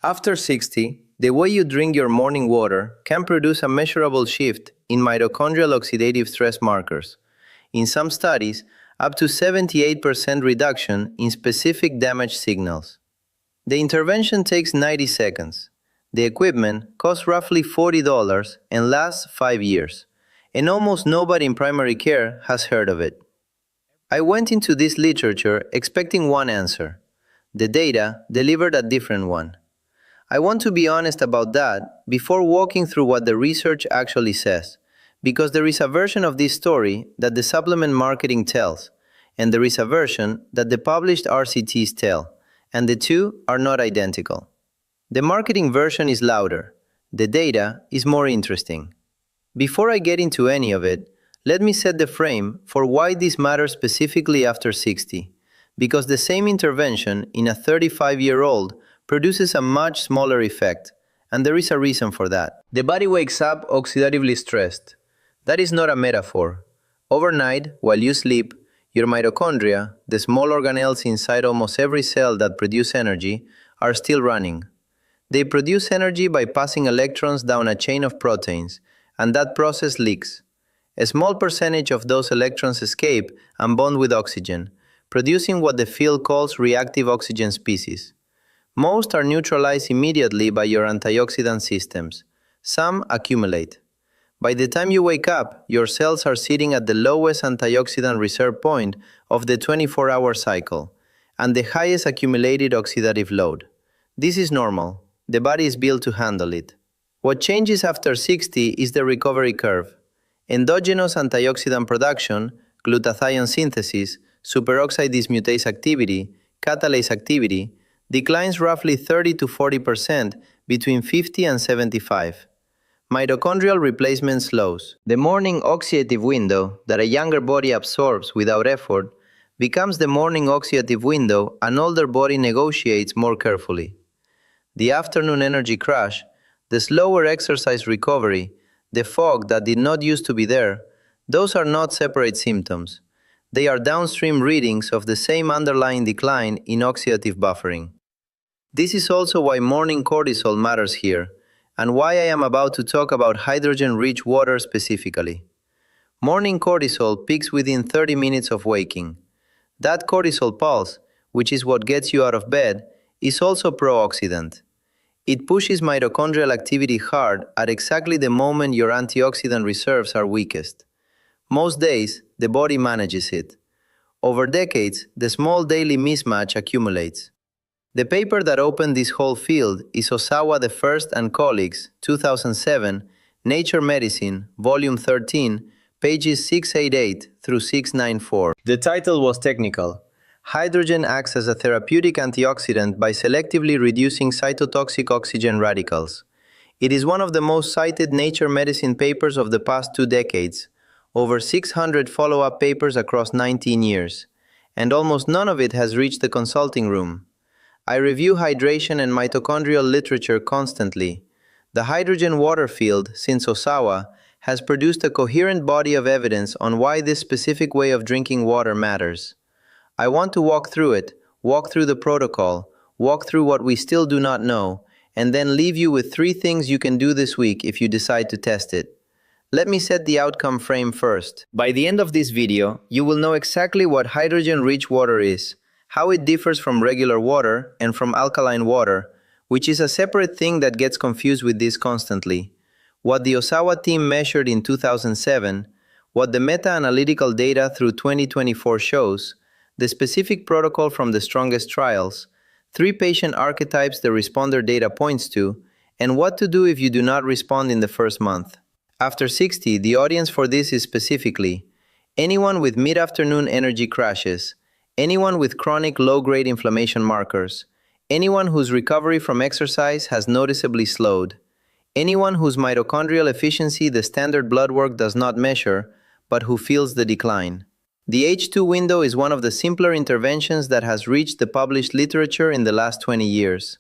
After 60, the way you drink your morning water can produce a measurable shift in mitochondrial oxidative stress markers. In some studies, up to 78% reduction in specific damage signals. The intervention takes 90 seconds. The equipment costs roughly $40 and lasts 5 years, and almost nobody in primary care has heard of it. I went into this literature expecting one answer. The data delivered a different one. I want to be honest about that before walking through what the research actually says, because there is a version of this story that the supplement marketing tells, and there is a version that the published RCTs tell, and the two are not identical. The marketing version is louder. The data is more interesting. Before I get into any of it, let me set the frame for why this matters specifically after 60, because the same intervention in a 35-year-old produces a much smaller effect, and there is a reason for that. The body wakes up oxidatively stressed. That is not a metaphor. Overnight, while you sleep, your mitochondria, the small organelles inside almost every cell that produce energy, are still running. They produce energy by passing electrons down a chain of proteins, and that process leaks. A small percentage of those electrons escape and bond with oxygen, producing what the field calls reactive oxygen species. Most are neutralized immediately by your antioxidant systems. Some accumulate. By the time you wake up, your cells are sitting at the lowest antioxidant reserve point of the 24-hour cycle, and the highest accumulated oxidative load. This is normal. The body is built to handle it. What changes after 60 is the recovery curve. Endogenous antioxidant production, glutathione synthesis, superoxide dismutase activity, catalase activity, declines roughly 30 to 40% between 50 and 75. Mitochondrial replacement slows. The morning oxidative window that a younger body absorbs without effort becomes the morning oxidative window an older body negotiates more carefully. The afternoon energy crash, the slower exercise recovery, the fog that did not used to be there, those are not separate symptoms. They are downstream readings of the same underlying decline in oxidative buffering. This is also why morning cortisol matters here, and why I am about to talk about hydrogen-rich water specifically. Morning cortisol peaks within 30 minutes of waking. That cortisol pulse, which is what gets you out of bed, is also pro-oxidant. It pushes mitochondrial activity hard at exactly the moment your antioxidant reserves are weakest. Most days, the body manages it. Over decades, the small daily mismatch accumulates. The paper that opened this whole field is Osawa I and colleagues, 2007, Nature Medicine, Volume 13, pages 688 through 694. The title was technical. Hydrogen acts as a therapeutic antioxidant by selectively reducing cytotoxic oxygen radicals. It is one of the most cited Nature Medicine papers of the past 2 decades, over 600 follow-up papers across 19 years, and almost none of it has reached the consulting room. I review hydration and mitochondrial literature constantly. The hydrogen water field, since Osawa, has produced a coherent body of evidence on why this specific way of drinking water matters. I want to walk through it, walk through the protocol, walk through what we still do not know, and then leave you with 3 things you can do this week if you decide to test it. Let me set the outcome frame first. By the end of this video, you will know exactly what hydrogen-rich water is, how it differs from regular water and from alkaline water, which is a separate thing that gets confused with this constantly, what the Osawa team measured in 2007, what the meta-analytical data through 2024 shows, the specific protocol from the strongest trials, 3 patient archetypes the responder data points to, and what to do if you do not respond in the first month. After 60, the audience for this is specifically anyone with mid-afternoon energy crashes, anyone with chronic low-grade inflammation markers, anyone whose recovery from exercise has noticeably slowed, anyone whose mitochondrial efficiency the standard blood work does not measure, but who feels the decline. The H2 window is one of the simpler interventions that has reached the published literature in the last 20 years.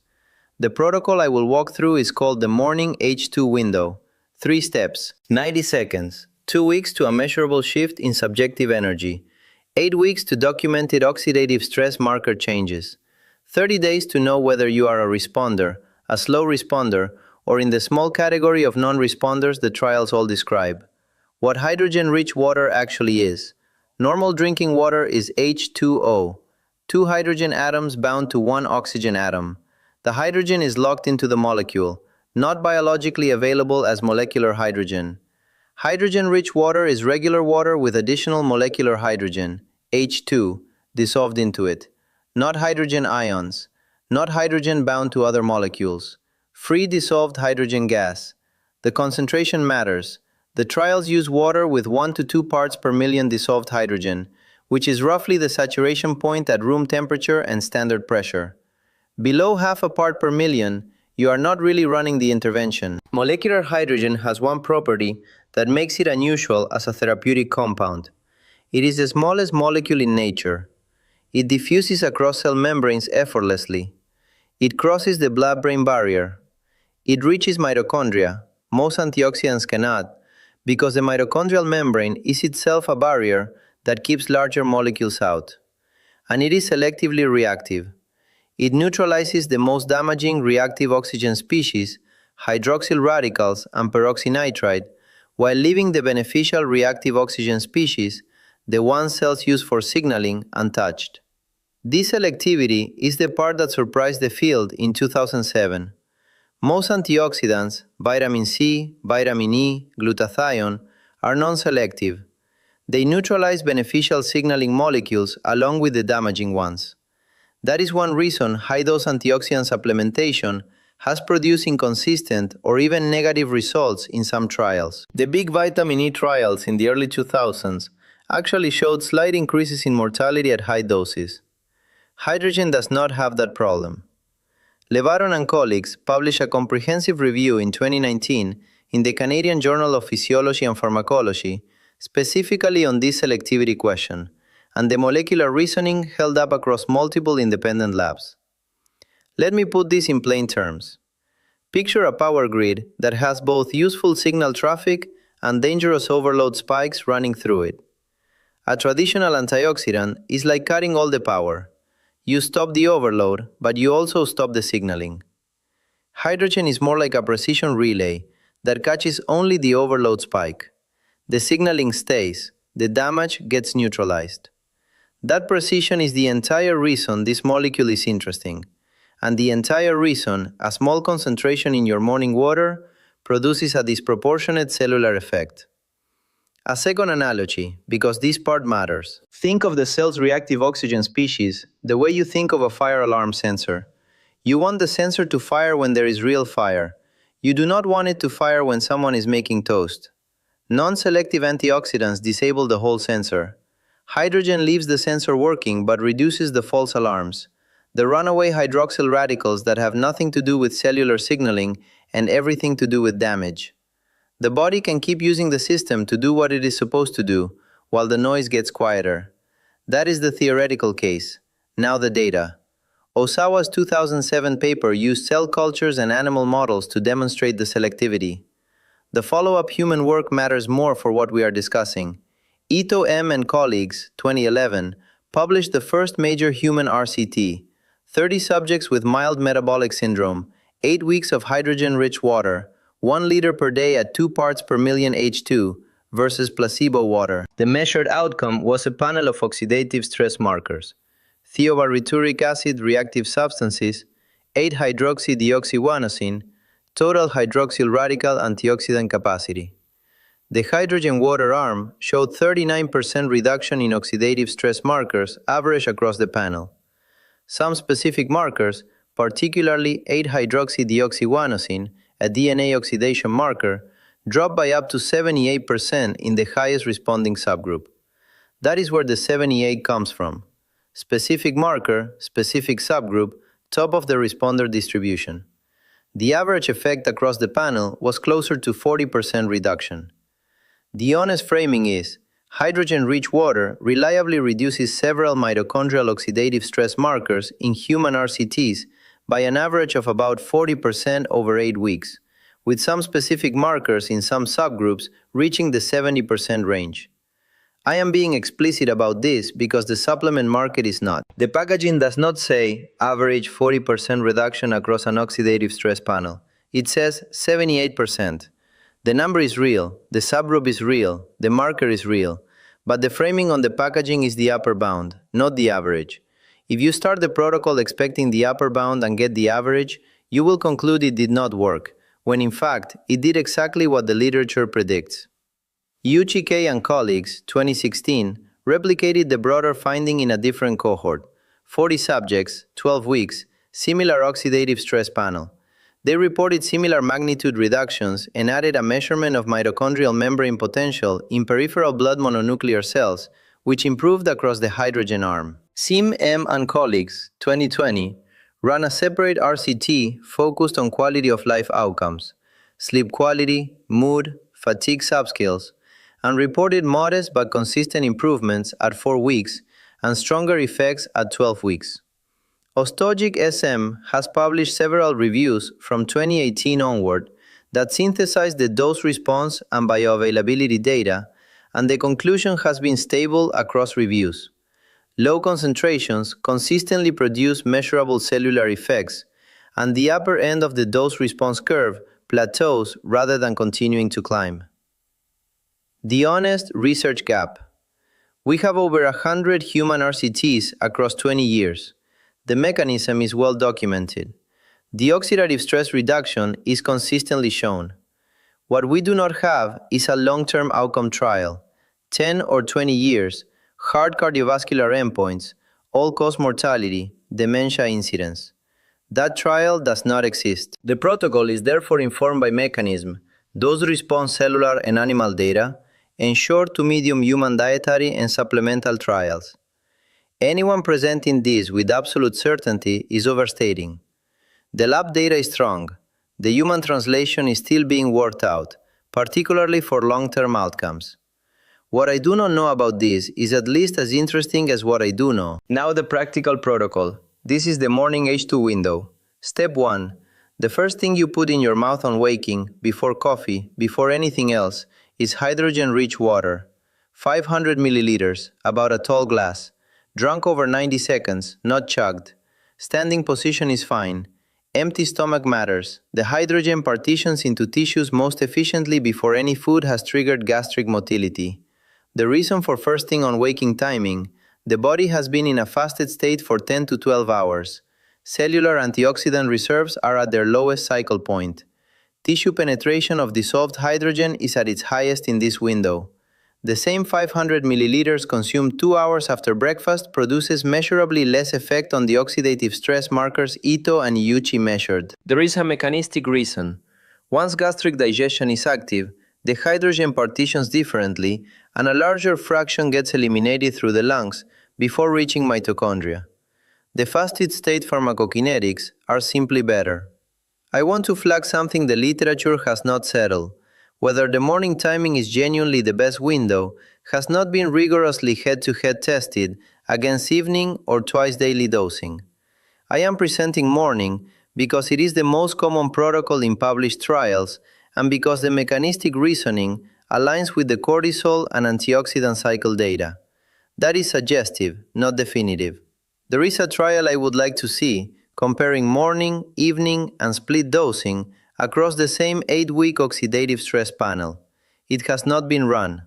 The protocol I will walk through is called the morning H2 window. 3 steps, 90 seconds, 2 weeks to a measurable shift in subjective energy, 8 weeks to documented oxidative stress marker changes, 30 days to know whether you are a responder, a slow responder, or in the small category of non-responders the trials all describe. What hydrogen-rich water actually is. Normal drinking water is H2O, two hydrogen atoms bound to one oxygen atom. The hydrogen is locked into the molecule, not biologically available as molecular hydrogen. Hydrogen-rich water is regular water with additional molecular hydrogen, H2, dissolved into it. Not hydrogen ions, not hydrogen bound to other molecules. Free dissolved hydrogen gas. The concentration matters. The trials use water with 1 to 2 parts per million dissolved hydrogen, which is roughly the saturation point at room temperature and standard pressure. Below half a part per million, you are not really running the intervention. Molecular hydrogen has one property that makes it unusual as a therapeutic compound. It is the smallest molecule in nature. It diffuses across cell membranes effortlessly. It crosses the blood-brain barrier. It reaches mitochondria. Most antioxidants cannot, because the mitochondrial membrane is itself a barrier that keeps larger molecules out. And it is selectively reactive. It neutralizes the most damaging reactive oxygen species, hydroxyl radicals and peroxynitride, while leaving the beneficial reactive oxygen species, the ones cells use for signaling, untouched. This selectivity is the part that surprised the field in 2007. Most antioxidants, vitamin C, vitamin E, glutathione, are non-selective. They neutralize beneficial signaling molecules along with the damaging ones. That is one reason high-dose antioxidant supplementation has produced inconsistent or even negative results in some trials. The big vitamin E trials in the early 2000s actually showed slight increases in mortality at high doses. Hydrogen does not have that problem. Levaron and colleagues published a comprehensive review in 2019 in the Canadian Journal of Physiology and Pharmacology, specifically on this selectivity question, and the molecular reasoning held up across multiple independent labs. Let me put this in plain terms. Picture a power grid that has both useful signal traffic and dangerous overload spikes running through it. A traditional antioxidant is like cutting all the power. You stop the overload, but you also stop the signaling. Hydrogen is more like a precision relay that catches only the overload spike. The signaling stays, the damage gets neutralized. That precision is the entire reason this molecule is interesting, and the entire reason a small concentration in your morning water produces a disproportionate cellular effect. A second analogy, because this part matters. Think of the cell's reactive oxygen species the way you think of a fire alarm sensor. You want the sensor to fire when there is real fire. You do not want it to fire when someone is making toast. Non-selective antioxidants disable the whole sensor. Hydrogen leaves the sensor working but reduces the false alarms, the runaway hydroxyl radicals that have nothing to do with cellular signaling and everything to do with damage. The body can keep using the system to do what it is supposed to do, while the noise gets quieter. That is the theoretical case. Now the data. Osawa's 2007 paper used cell cultures and animal models to demonstrate the selectivity. The follow-up human work matters more for what we are discussing. Ito M. and colleagues, 2011, published the first major human RCT, 30 subjects with mild metabolic syndrome, 8 weeks of hydrogen-rich water, 1 liter per day at 2 parts per million H2 versus placebo water. The measured outcome was a panel of oxidative stress markers: thiobarbituric acid reactive substances, 8-hydroxydeoxyguanosine, total hydroxyl radical antioxidant capacity. The hydrogen water arm showed 39% reduction in oxidative stress markers average across the panel. Some specific markers, particularly 8-hydroxydeoxyguanosine, a DNA oxidation marker, dropped by up to 78% in the highest responding subgroup. That is where the 78 comes from. Specific marker, specific subgroup, top of the responder distribution. The average effect across the panel was closer to 40% reduction. The honest framing is, hydrogen-rich water reliably reduces several mitochondrial oxidative stress markers in human RCTs by an average of about 40% over 8 weeks, with some specific markers in some subgroups reaching the 70% range. I am being explicit about this because the supplement market is not. The packaging does not say average 40% reduction across an oxidative stress panel. It says 78%. The number is real, the subgroup is real, the marker is real, but the framing on the packaging is the upper bound, not the average. If you start the protocol expecting the upper bound and get the average, you will conclude it did not work, when in fact, it did exactly what the literature predicts. Uchike and colleagues, 2016, replicated the broader finding in a different cohort, 40 subjects, 12 weeks, similar oxidative stress panel. They reported similar magnitude reductions and added a measurement of mitochondrial membrane potential in peripheral blood mononuclear cells, which improved across the hydrogen arm. Sim M and colleagues, 2020, ran a separate RCT focused on quality of life outcomes, sleep quality, mood, fatigue subscales, and reported modest but consistent improvements at 4 weeks and stronger effects at 12 weeks. Ostojic SM has published several reviews from 2018 onward that synthesize the dose response and bioavailability data, and the conclusion has been stable across reviews. Low concentrations consistently produce measurable cellular effects, and the upper end of the dose-response curve plateaus rather than continuing to climb. The honest research gap. We have over 100 human RCTs across 20 years. The mechanism is well documented. The oxidative stress reduction is consistently shown. What we do not have is a long-term outcome trial, 10 or 20 years, hard cardiovascular endpoints, all-cause mortality, dementia incidence. That trial does not exist. The protocol is therefore informed by mechanism, dose-response cellular and animal data, and short to medium human dietary and supplemental trials. Anyone presenting this with absolute certainty is overstating. The lab data is strong. The human translation is still being worked out, particularly for long-term outcomes. What I do not know about this is at least as interesting as what I do know. Now the practical protocol. This is the morning H2 window. Step 1. The first thing you put in your mouth on waking, before coffee, before anything else, is hydrogen-rich water. 500 milliliters, about a tall glass. Drunk over 90 seconds, not chugged. Standing position is fine. Empty stomach matters. The hydrogen partitions into tissues most efficiently before any food has triggered gastric motility. The reason for first thing on waking timing, the body has been in a fasted state for 10 to 12 hours. Cellular antioxidant reserves are at their lowest cycle point. Tissue penetration of dissolved hydrogen is at its highest in this window. The same 500 milliliters consumed 2 hours after breakfast produces measurably less effect on the oxidative stress markers Ito and Yuchi measured. There is a mechanistic reason. Once gastric digestion is active, the hydrogen partitions differently and a larger fraction gets eliminated through the lungs before reaching mitochondria. The fasted state pharmacokinetics are simply better. I want to flag something the literature has not settled. Whether the morning timing is genuinely the best window has not been rigorously head-to-head tested against evening or twice daily dosing. I am presenting morning because it is the most common protocol in published trials and because the mechanistic reasoning aligns with the cortisol and antioxidant cycle data. That is suggestive, not definitive. There is a trial I would like to see comparing morning, evening, and split dosing across the same 8-week oxidative stress panel. It has not been run.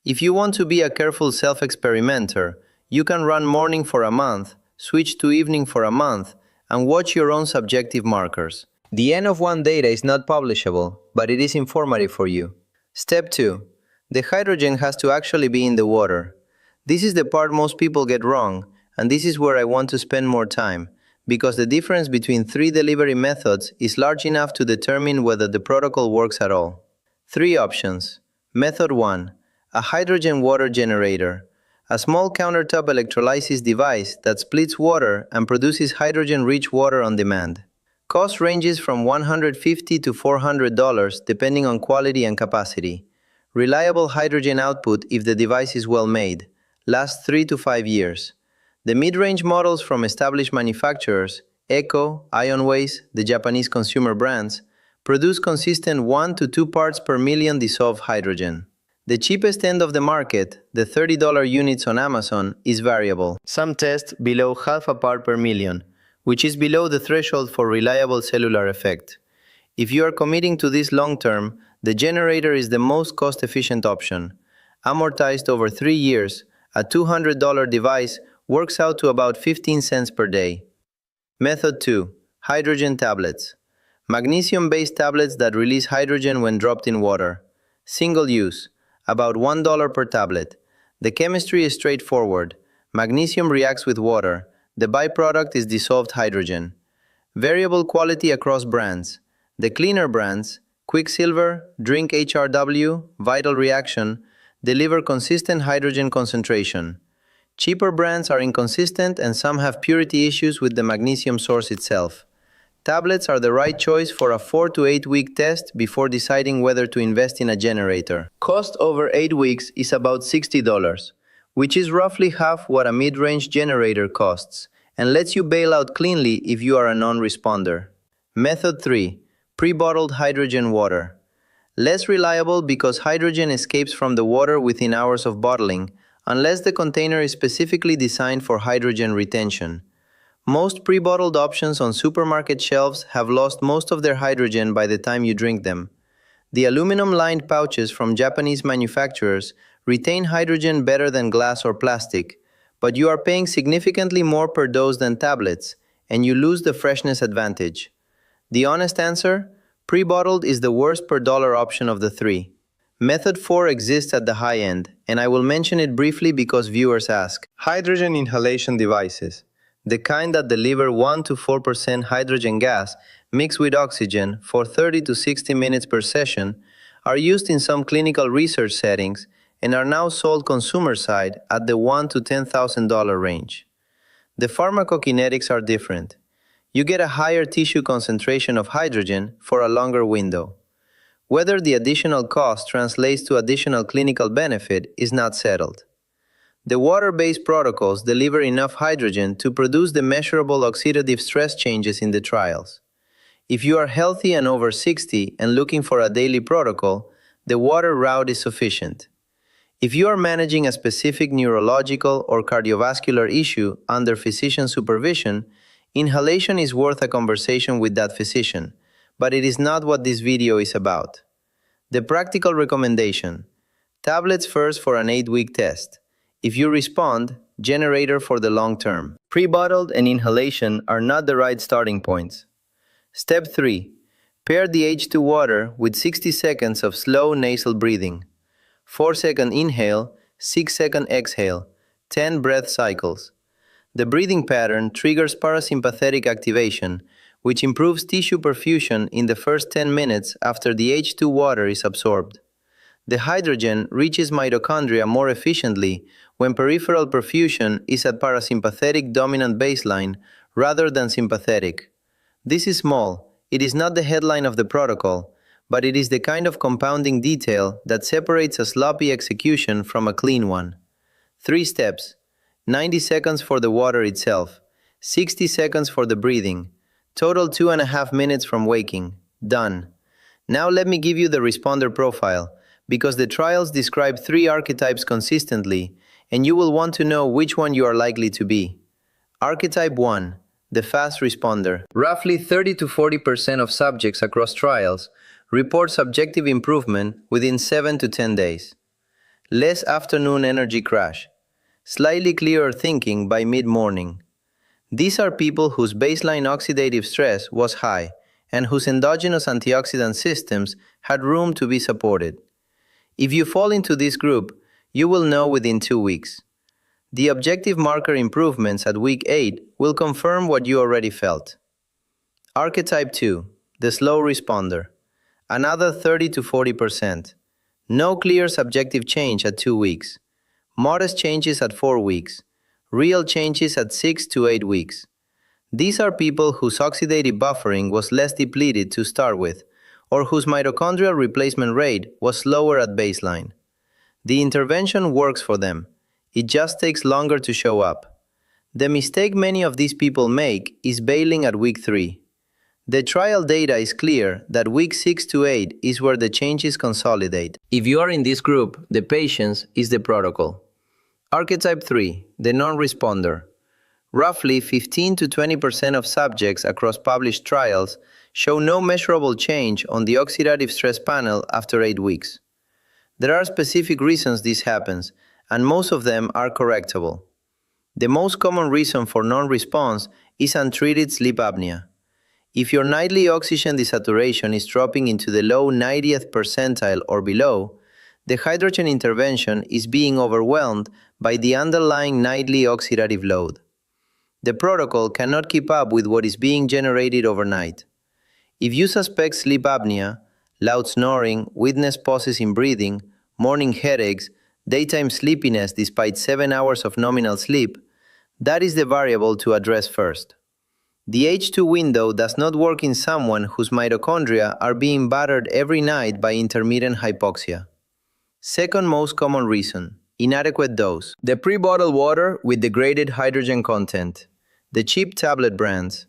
If you want to be a careful self-experimenter, you can run morning for a month, switch to evening for a month, and watch your own subjective markers. The N of 1 data is not publishable, but it is informative for you. Step 2. The hydrogen has to actually be in the water. This is the part most people get wrong, and this is where I want to spend more time, because the difference between 3 delivery methods is large enough to determine whether the protocol works at all. 3 options. Method 1. A hydrogen water generator. A small countertop electrolysis device that splits water and produces hydrogen-rich water on demand. Cost ranges from $150 to $400 depending on quality and capacity. Reliable hydrogen output if the device is well made. Lasts 3 to 5 years. The mid-range models from established manufacturers, Eco, Ionways, the Japanese consumer brands, produce consistent 1 to 2 parts per million dissolved hydrogen. The cheapest end of the market, the $30 units on Amazon, is variable. Some test below half a part per million, which is below the threshold for reliable cellular effect. If you are committing to this long term, the generator is the most cost-efficient option. Amortized over 3 years, a $200 device works out to about 15 cents per day. Method 2. Hydrogen tablets. Magnesium-based tablets that release hydrogen when dropped in water. Single use. About $1 per tablet. The chemistry is straightforward. Magnesium reacts with water. The byproduct is dissolved hydrogen. Variable quality across brands. The cleaner brands, Quicksilver, Drink HRW, Vital Reaction, deliver consistent hydrogen concentration. Cheaper brands are inconsistent and some have purity issues with the magnesium source itself. Tablets are the right choice for a 4 to 8 week test before deciding whether to invest in a generator. Cost over 8 weeks is about $60, which is roughly half what a mid-range generator costs, and lets you bail out cleanly if you are a non-responder. Method 3. Pre-bottled hydrogen water. Less reliable because hydrogen escapes from the water within hours of bottling, unless the container is specifically designed for hydrogen retention. Most pre-bottled options on supermarket shelves have lost most of their hydrogen by the time you drink them. The aluminum-lined pouches from Japanese manufacturers retain hydrogen better than glass or plastic, but you are paying significantly more per dose than tablets, and you lose the freshness advantage. The honest answer? Pre-bottled is the worst per dollar option of the three. Method 4 exists at the high end, and I will mention it briefly because viewers ask. Hydrogen inhalation devices. The kind that deliver 1 to 4% hydrogen gas mixed with oxygen for 30 to 60 minutes per session are used in some clinical research settings and are now sold consumer side at the $1,000 to $10,000 range. The pharmacokinetics are different. You get a higher tissue concentration of hydrogen for a longer window. Whether the additional cost translates to additional clinical benefit is not settled. The water-based protocols deliver enough hydrogen to produce the measurable oxidative stress changes in the trials. If you are healthy and over 60 and looking for a daily protocol, the water route is sufficient. If you are managing a specific neurological or cardiovascular issue under physician supervision, inhalation is worth a conversation with that physician, but it is not what this video is about. The practical recommendation: tablets first for an 8-week test. If you respond, generator for the long term. Pre-bottled and inhalation are not the right starting points. Step 3. Pair the H2 water with 60 seconds of slow nasal breathing. 4-second inhale, 6-second exhale, 10 breath cycles. The breathing pattern triggers parasympathetic activation, which improves tissue perfusion in the first 10 minutes after the H2 water is absorbed. The hydrogen reaches mitochondria more efficiently when peripheral perfusion is at parasympathetic dominant baseline rather than sympathetic. This is small, it is not the headline of the protocol, but it is the kind of compounding detail that separates a sloppy execution from a clean one. 3 steps: 90 seconds for the water itself, 60 seconds for the breathing, total 2.5 minutes from waking. Done. Now let me give you the responder profile, because the trials describe 3 archetypes consistently, and you will want to know which one you are likely to be. Archetype 1, the fast responder. Roughly 30 to 40% of subjects across trials report subjective improvement within 7 to 10 days. Less afternoon energy crash. Slightly clearer thinking by mid-morning. These are people whose baseline oxidative stress was high and whose endogenous antioxidant systems had room to be supported. If you fall into this group, you will know within 2 weeks. The objective marker improvements at week 8 will confirm what you already felt. Archetype 2, the slow responder. Another 30 to 40%. No clear subjective change at 2 weeks. Modest changes at 4 weeks. Real changes at 6 to 8 weeks. These are people whose oxidative buffering was less depleted to start with, or whose mitochondrial replacement rate was slower at baseline. The intervention works for them. It just takes longer to show up. The mistake many of these people make is bailing at week 3. The trial data is clear that week 6 to 8 is where the changes consolidate. If you are in this group, the patience is the protocol. Archetype 3, the non-responder. Roughly 15 to 20% of subjects across published trials show no measurable change on the oxidative stress panel after 8 weeks. There are specific reasons this happens, and most of them are correctable. The most common reason for non-response is untreated sleep apnea. If your nightly oxygen desaturation is dropping into the low 90th percentile or below, the hydrogen intervention is being overwhelmed by the underlying nightly oxidative load. The protocol cannot keep up with what is being generated overnight. If you suspect sleep apnea, loud snoring, witness pauses in breathing, morning headaches, daytime sleepiness despite 7 hours of nominal sleep, that is the variable to address first. The H2 window does not work in someone whose mitochondria are being battered every night by intermittent hypoxia. Second most common reason, inadequate dose. The pre-bottled water with degraded hydrogen content. The cheap tablet brands.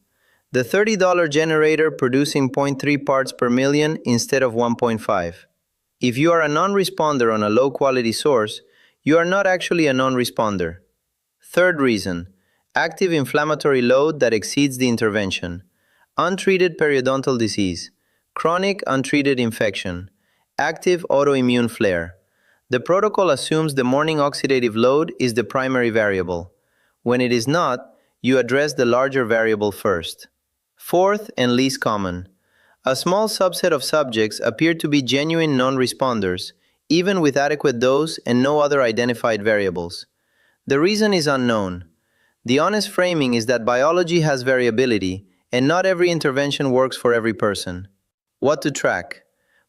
The $30 generator producing 0.3 parts per million instead of 1.5. If you are a non-responder on a low-quality source, you are not actually a non-responder. Third reason, active inflammatory load that exceeds the intervention. Untreated periodontal disease. Chronic untreated infection. Active autoimmune flare. The protocol assumes the morning oxidative load is the primary variable. When it is not, you address the larger variable first. Fourth and least common. A small subset of subjects appear to be genuine non-responders, even with adequate dose and no other identified variables. The reason is unknown. The honest framing is that biology has variability, and not every intervention works for every person. What to track?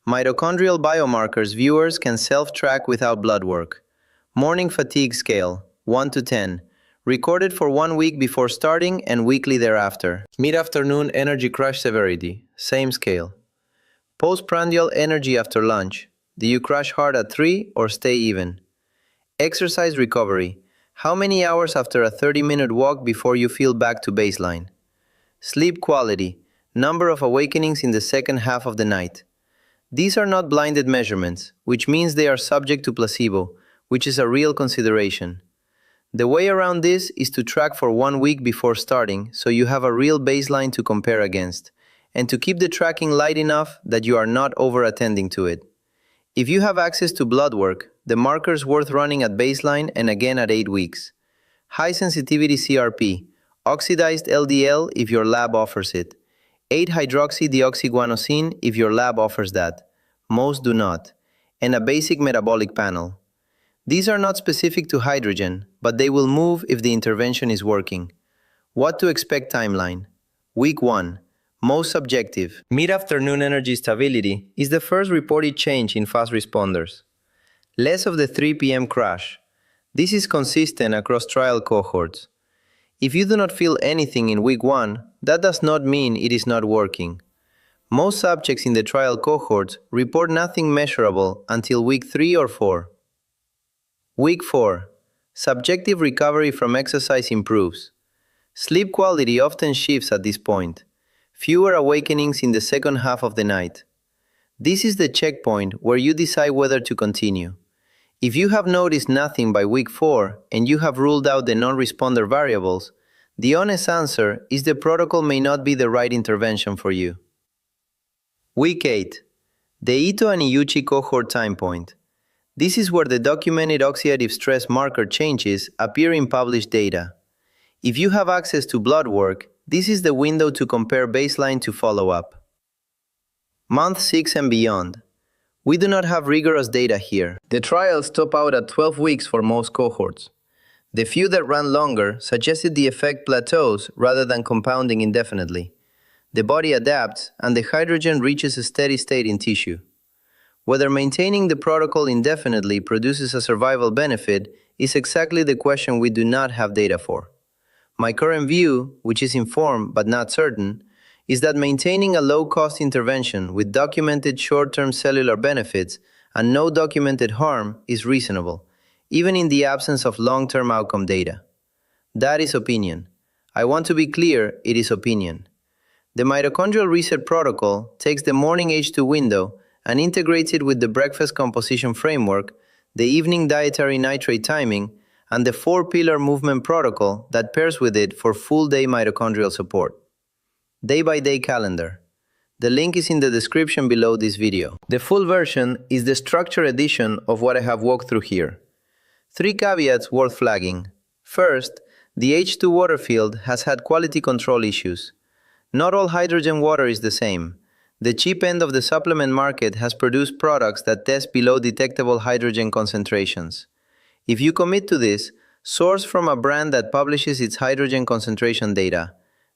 Mitochondrial biomarkers viewers can self-track without blood work. Morning fatigue scale, 1 to 10. Recorded for 1 week before starting and weekly thereafter. Mid-afternoon energy crash severity, same scale. Postprandial energy after lunch. Do you crash hard at 3 or stay even? Exercise recovery. How many hours after a 30-minute walk before you feel back to baseline? Sleep quality. Number of awakenings in the second half of the night. These are not blinded measurements, which means they are subject to placebo, which is a real consideration. The way around this is to track for 1 week before starting so you have a real baseline to compare against, and to keep the tracking light enough that you are not over-attending to it. If you have access to blood work, the markers worth running at baseline and again at 8 weeks. High sensitivity CRP, oxidized LDL if your lab offers it, 8-hydroxydeoxyguanosine if your lab offers that. Most do not. And a basic metabolic panel. These are not specific to hydrogen, but they will move if the intervention is working. What to expect timeline? Week 1. Most subjective. Mid-afternoon energy stability is the first reported change in fast responders. Less of the 3 p.m. crash. This is consistent across trial cohorts. If you do not feel anything in week 1, that does not mean it is not working. Most subjects in the trial cohorts report nothing measurable until week 3 or 4. Week 4. Subjective recovery from exercise improves. Sleep quality often shifts at this point. Fewer awakenings in the second half of the night. This is the checkpoint where you decide whether to continue. If you have noticed nothing by week 4 and you have ruled out the non-responder variables, the honest answer is the protocol may not be the right intervention for you. Week 8. The Ito and Iuchi cohort time point. This is where the documented oxidative stress marker changes appear in published data. If you have access to blood work, this is the window to compare baseline to follow-up. Month 6 and beyond. We do not have rigorous data here. The trials top out at 12 weeks for most cohorts. The few that ran longer suggested the effect plateaus rather than compounding indefinitely. The body adapts and the hydrogen reaches a steady state in tissue. Whether maintaining the protocol indefinitely produces a survival benefit is exactly the question we do not have data for. My current view, which is informed but not certain, is that maintaining a low-cost intervention with documented short-term cellular benefits and no documented harm is reasonable, even in the absence of long-term outcome data. That is opinion. I want to be clear, it is opinion. The mitochondrial reset protocol takes the morning H2 window and integrates it with the breakfast composition framework, the evening dietary nitrate timing, and the 4-pillar movement protocol that pairs with it for full-day mitochondrial support. Day-by-day calendar. The link is in the description below this video. The full version is the structured edition of what I have walked through here. 3 caveats worth flagging. First, the H2 water field has had quality control issues. Not all hydrogen water is the same. The cheap end of the supplement market has produced products that test below detectable hydrogen concentrations. If you commit to this, source from a brand that publishes its hydrogen concentration data.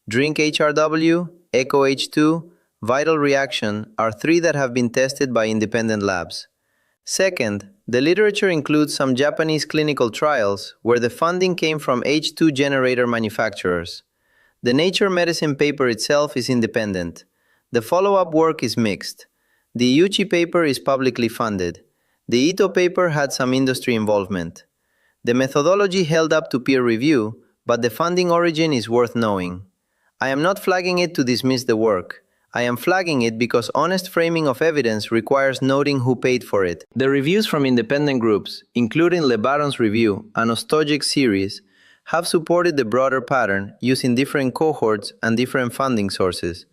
Drink HRW, Echo H2, Vital Reaction are 3 that have been tested by independent labs. Second, the literature includes some Japanese clinical trials where the funding came from H2 generator manufacturers. The Nature Medicine paper itself is independent. The follow-up work is mixed. The Iuchi paper is publicly funded. The Ito paper had some industry involvement. The methodology held up to peer review, but the funding origin is worth knowing. I am not flagging it to dismiss the work. I am flagging it because honest framing of evidence requires noting who paid for it. The reviews from independent groups, including LeBaron's review and Ostojic's series, have supported the broader pattern using different cohorts and different funding sources,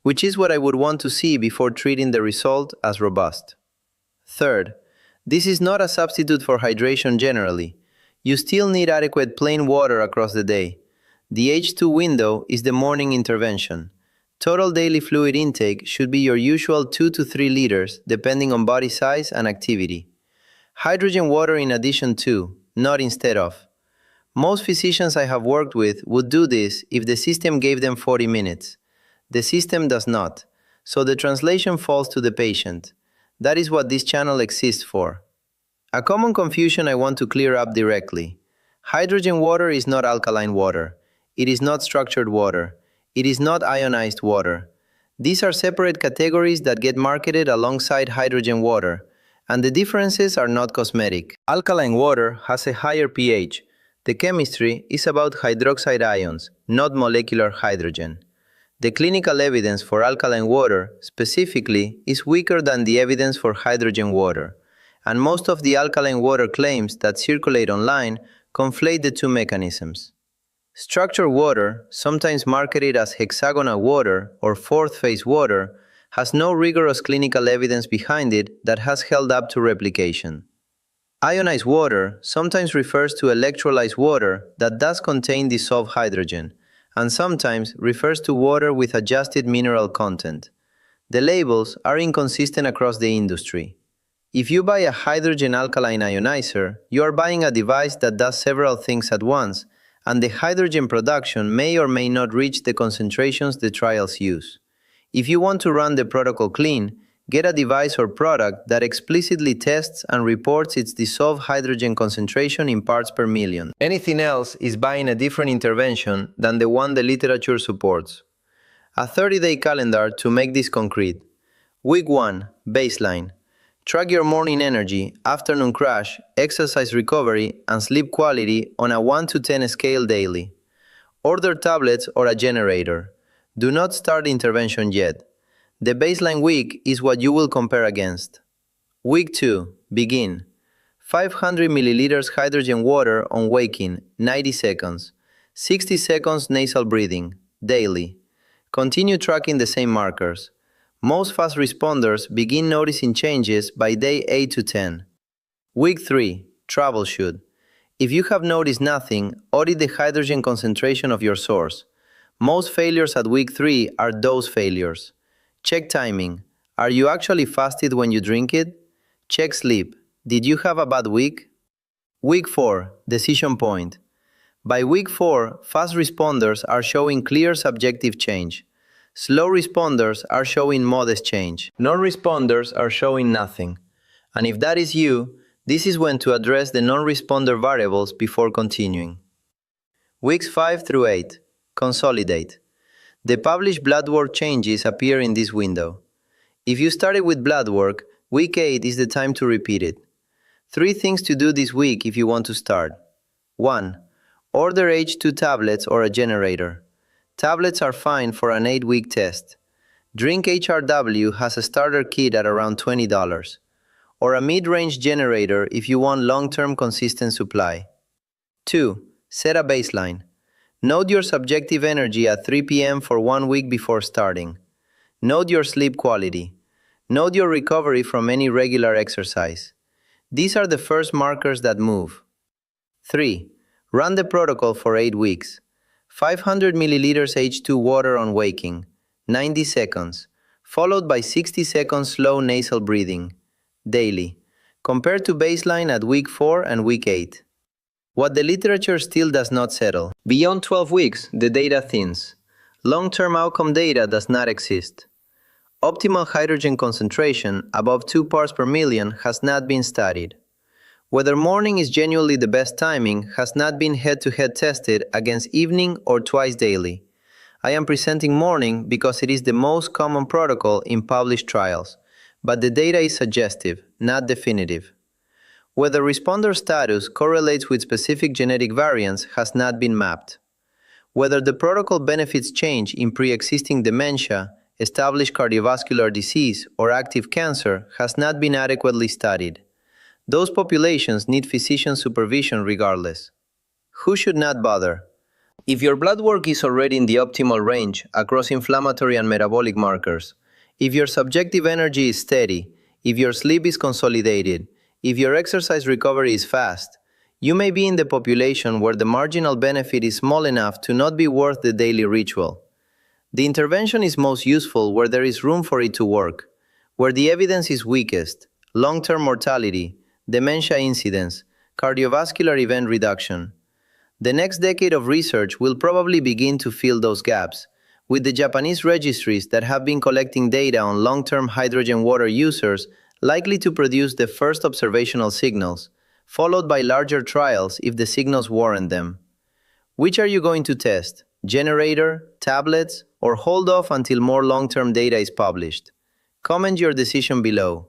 which is what I would want to see before treating the result as robust. Third, this is not a substitute for hydration generally. You still need adequate plain water across the day. The H2 window is the morning intervention. Total daily fluid intake should be your usual 2 to 3 liters, depending on body size and activity. Hydrogen water in addition to, not instead of. Most physicians I have worked with would do this if the system gave them 40 minutes. The system does not, so the translation falls to the patient. That is what this channel exists for. A common confusion I want to clear up directly. Hydrogen water is not alkaline water. It is not structured water. It is not ionized water. These are separate categories that get marketed alongside hydrogen water, and the differences are not cosmetic. Alkaline water has a higher pH. The chemistry is about hydroxide ions, not molecular hydrogen. The clinical evidence for alkaline water, specifically, is weaker than the evidence for hydrogen water, and most of the alkaline water claims that circulate online conflate the two mechanisms. Structured water, sometimes marketed as hexagonal water or fourth-phase water, has no rigorous clinical evidence behind it that has held up to replication. Ionized water sometimes refers to electrolyzed water that does contain dissolved hydrogen, and sometimes refers to water with adjusted mineral content. The labels are inconsistent across the industry. If you buy a hydrogen alkaline ionizer, you are buying a device that does several things at once, and the hydrogen production may or may not reach the concentrations the trials use. If you want to run the protocol clean, get a device or product that explicitly tests and reports its dissolved hydrogen concentration in parts per million. Anything else is buying a different intervention than the one the literature supports. A 30-day calendar to make this concrete. Week 1, baseline. Track your morning energy, afternoon crash, exercise recovery, and sleep quality on a 1 to 10 scale daily. Order tablets or a generator. Do not start intervention yet. The baseline week is what you will compare against. Week 2, begin. 500 milliliters hydrogen water on waking, 90 seconds. 60 seconds nasal breathing, daily. Continue tracking the same markers. Most fast responders begin noticing changes by day 8 to 10. Week 3, troubleshoot. If you have noticed nothing, audit the hydrogen concentration of your source. Most failures at week 3 are dose failures. Check timing. Are you actually fasted when you drink it? Check sleep. Did you have a bad week? Week 4, decision point. By week 4, fast responders are showing clear subjective change. Slow responders are showing modest change. Non-responders are showing nothing. And if that is you, this is when to address the non-responder variables before continuing. Weeks 5 through 8. Consolidate. The published blood work changes appear in this window. If you started with blood work, week 8 is the time to repeat it. 3 things to do this week if you want to start. 1. Order H2 tablets or a generator. Tablets are fine for an 8-week test. Drink HRW has a starter kit at around $20, or a mid-range generator if you want long-term consistent supply. 2. Set a baseline. Note your subjective energy at 3 p.m. for 1 week before starting. Note your sleep quality. Note your recovery from any regular exercise. These are the first markers that move. 3. Run the protocol for 8 weeks. 500 milliliters H2 water on waking, 90 seconds, followed by 60 seconds slow nasal breathing, daily, compared to baseline at week 4 and week 8. What the literature still does not settle. Beyond 12 weeks, the data thins. Long-term outcome data does not exist. Optimal hydrogen concentration above 2 parts per million has not been studied. Whether morning is genuinely the best timing has not been head-to-head tested against evening or twice daily. I am presenting morning because it is the most common protocol in published trials, but the data is suggestive, not definitive. Whether responder status correlates with specific genetic variants has not been mapped. Whether the protocol benefits change in pre-existing dementia, established cardiovascular disease, or active cancer has not been adequately studied. Those populations need physician supervision regardless. Who should not bother? If your blood work is already in the optimal range across inflammatory and metabolic markers, if your subjective energy is steady, if your sleep is consolidated, if your exercise recovery is fast, you may be in the population where the marginal benefit is small enough to not be worth the daily ritual. The intervention is most useful where there is room for it to work, where the evidence is weakest: long-term mortality, dementia incidence, cardiovascular event reduction. The next decade of research will probably begin to fill those gaps, with the Japanese registries that have been collecting data on long-term hydrogen water users likely to produce the first observational signals, followed by larger trials if the signals warrant them. Which are you going to test? Generator, tablets, or hold off until more long-term data is published? Comment your decision below.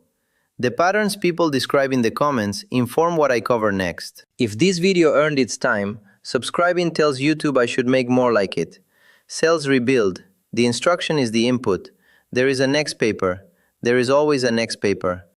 The patterns people describe in the comments inform what I cover next. If this video earned its time, subscribing tells YouTube I should make more like it. Cells rebuild. The instruction is the input. There is a next paper. There is always a next paper.